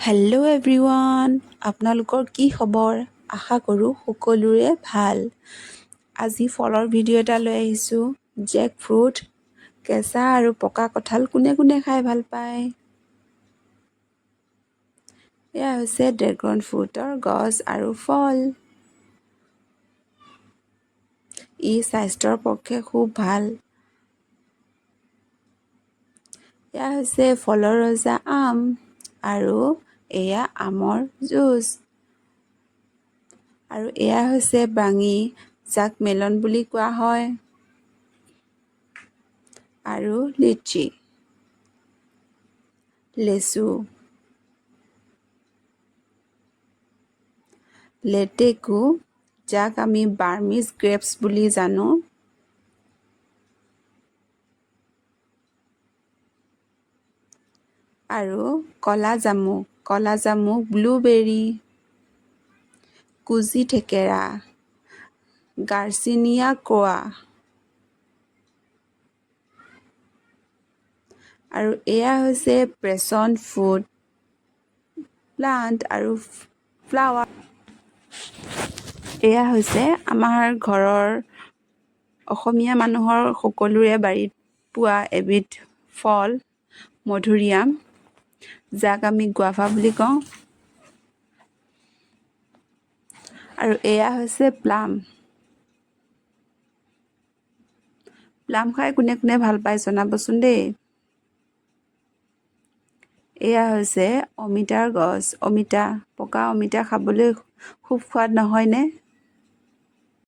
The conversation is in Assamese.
হেল্ল' এভৰিৱান, আপোনালোকৰ কি খবৰ? আশা কৰোঁ সকলোৰে ভাল। আজি ফলৰ ভিডিঅ' এটা লৈ আহিছোঁ। জেক ফ্ৰুট, কেঁচা আৰু পকা কঁঠাল কোনে কোনে খাই ভাল পায়? এয়া হৈছে ড্ৰেগন ফ্ৰুটৰ গছ আৰু ফল। ই স্বাস্থ্যৰ পক্ষে খুব ভাল। এয়া হৈছে ফলৰ ৰজা আম আৰু এয়া আমৰ জুচ। আৰু এয়া হৈছে বাঙি, যাক মেলন বুলি কোৱা হয়, আৰু লিচি, লেচু, লেটেকু, যাক আমি বাৰ্মিজ গ্ৰেপছ বুলি জানো, আৰু কলা জামুক, ব্লুবেৰী, কুজি থেকেৰা, গাৰ্চিনিয়া কোৱা, আৰু এয়া হৈছে পেছন ফ্ৰুট প্লাণ্ট আৰু ফ্লাৱাৰ। এয়া হৈছে আমাৰ ঘৰৰ অসমীয়া মানুহৰ সকলোৰে বাৰীত পোৱা এবিধ ফল, মধুৰিআম, যাক আমি গুৱাভা বুলি কওঁ। আৰু এয়া হৈছে প্লাম খাই কোনে কোনে ভাল পায় জনাবচোন দেই। এয়া হৈছে অমিতাৰ গছ। পকা অমিতা খাবলৈ খুব সোৱাদ নহয়নে?